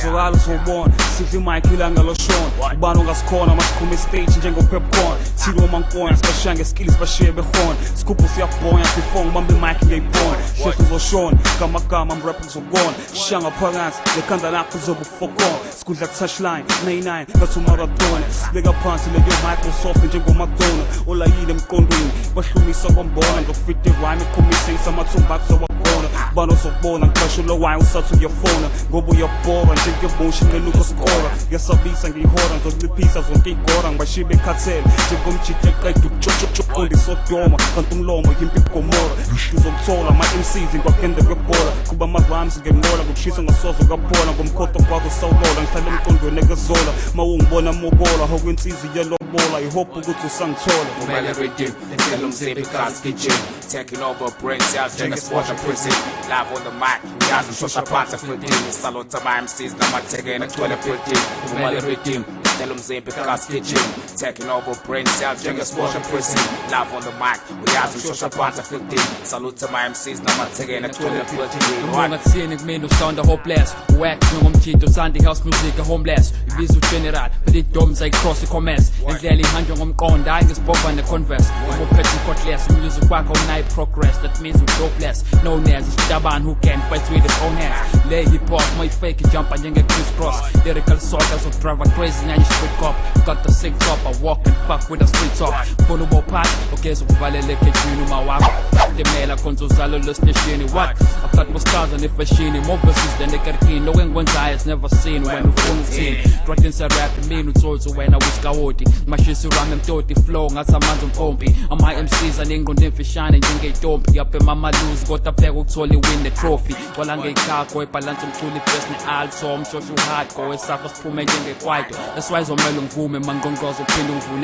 So alles verborn, sidle Mike ilanga loshona ubani ongasikhona masikhuma stage njengopopcorn thilo mankoya sibashange skills bashiye behona sikhupho siyabhonya before ngibambe mic ngiyibona shefu uzoshona kamagama I'm rapping zokona shanga phakathi lekhanda lakho zobufokona sikudla touchline 99 ngathi marathon sibeka phansi leyo Microsoft njengoMadonna olayile emqondweni bahlumisa kwambona ngofit rhyme ikhomisa isamathumba akuzobakona bano zokubona ngisho lo why usathu ngiyafona ngoba uyabhora njengebusha ngeluko score yasabisa ngihora ngizoliphisa zonke igora ngibashibe ekhathele njengomjike eqeda ukuchochocho ondisodoma kanti umlomo yimpi gomora uzokuthola ama-MCs ngwagende kwebhola kuba ama-rhymes ngemnola ngokushisa ngasozo kaphola ngomkhoto kwazo sawulola ngihlale emqondweni ekezola mawungibona mokola hokwensizi yelobola ihope ukuthi usangithola Vumela rhythm, Ndlondlo mzimba kitchen, taking over brain cells, njengesipota prison, live on the mic, ngiyazishosha phansi fitting, salute ama-MCs namathekeni agcwele building. Vumela rhythm, Ndlondlo mzimba kitchen, taking over brain cells, njengesipota prison, live on the mic, ngiyazishosha phansi fitting, salute ama-MCs namathekeni agcwele building. Ungathini kumina usonda hopeless Wack njengomthinto Sunday house music homeless Ibiza ugeneral but idoms ayicross i-commerce Indlela ihanjwa ngomqondo hayi ngesibhova ne-converse Uma uphethe i-cordless Music wakho unayo progress That means u-dopeless Known as isitabani who can fight with his own hands Lay hip-hop my-fake jumper njenge-criss-cross Lyrical soldiers of driver crazy Nanye street cop Got the sick top I walk and fuck with a street talk Funa ubophat Ogeza ukuvaleleka ejwini uma wakho Demela konzo zalo losneshini What? I thought was stars on if machine more verses than they can king. No one it's never seen when we full team. Dropped inside rap and mean it's also when I was kawoti. My shit's around them dirty flow, got some man's on pompy. And my MCs and Ndlondlo for shining, jingle dumpy. Up in mama lose, got up there, totally win the trophy. While I'm getting car, go balance some truly best in all, so I'm sure you hardcore. It's up as poor man, jingle quiet. That's why so melon boom and mangon girls are pinning full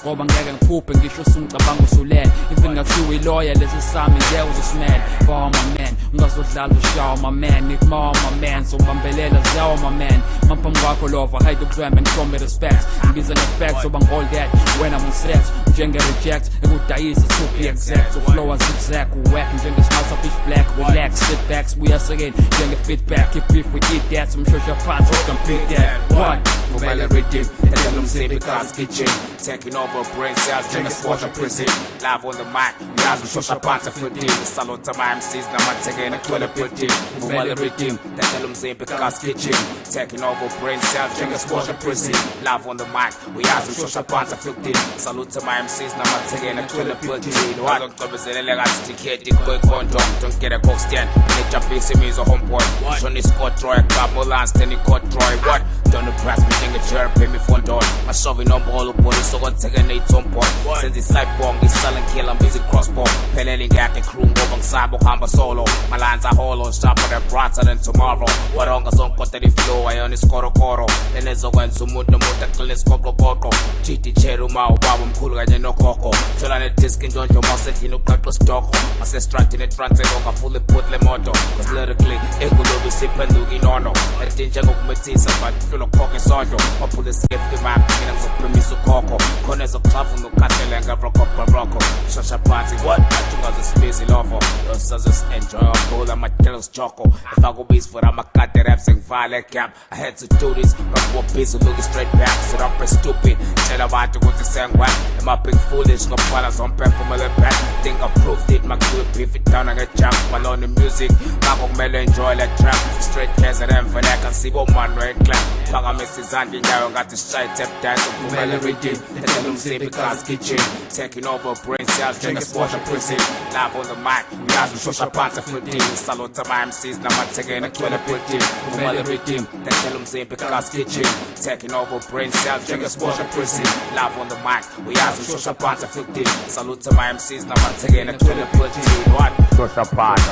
Go bang and poop and get your soon to bango sulet. If you got two loyal, this is Sammy, there was a smell. For my man, ngazodlala ushawa my man, if my man, so bambelela zawa my man. Mampam wako lova, hide the gram and show me respect. Ngibiza ngefacts, so bang all that when I'm on set. Njenge reject, ekudayisa to be exact. So flow and zigzag, whack, njenge smiles up pitch black. Relax, sit backs, we us again. Njenge feedback, keep beef, we eat that. Some show your parts, so complete that. What? Vumela rhythm, Ndlondlo mzimba kitchen, taking over brain cells, njengesipota prison, live on the mic, ngiyazishosha phansi fitting, salute ama-MCs namathekeni agcwele building. Vumela rhythm, Ndlondlo mzimba kitchen, taking over brain cells, njengesipota prison, live on the mic, ngiyazishosha phansi fitting, salute ama-MCs namathekeni agcwele building. Wazogqobezelele ngathi tiketi kuyikondom, don't get a coke stand, nejabhisi imizwa homeboy, Johnny Scott Troy, Gabo Lance, Danny Cott Troy, what? Don't impress me, njenge-jerk, pay me for $1. Mashovi nombolo, uboli, sokotheke neyithomboy. Senza i-sidebong, i-silent killer, busy crossbow. Phelele ngiyakhe crew, ngoba ngisaba ukuhamba solo. My lines are hollow, sharper than brighter than tomorrow. Waronga zonkotela i-flow, ayona isikorokoro. Enezokwenza umuntu nomuntu aqine isiqoqoqoqo. GT Cherry uma ubaba omkhulu kanye nogogo. Thola ne-disc Ndlondlo uma usendlini uqaqe isitoko. Mase-strut ne-transit ongafuli put le moto. Cause lyrically, ekulobi siphenduka inono. Ethi njengokubethisa, but lokhokhe isondlo waphula isafety mark mina ngizophimisa ukhokho khona ezokuxava nokukhathela ngarokho shasha phansi what athi ungazisibizi lovo yosazis-enjoy all ama-deals joko efaka ubisi for amakade raps ngivale gap I had to do this ngakuwa busy looking straight back sit up and stupid tshela abantu ukuthi sengwa am I big foolish ngokufana zomphefumele back think I proved it makuwe beef it down ngejump while on the music ngakho kumele enjoy that trap straight cares at emfaneka nsibo man right clap Phakamisa izandla inyawo ngathi sishaye tap dance Vumela rhythm, Ndlondlo mzimba kitchen, taking over brain cells, njengesipota prison, live on the mic, ngiyazishosha phansi fitting, salute ama-MCs namathekeni agcwele building. Vumela rhythm, Ndlondlo mzimba kitchen, taking over brain cells, njengesipota prison, live on the mic, ngiyazishosha phansi fitting, salute ama-MCs namathekeni agcwele building. What? Shosha phansi,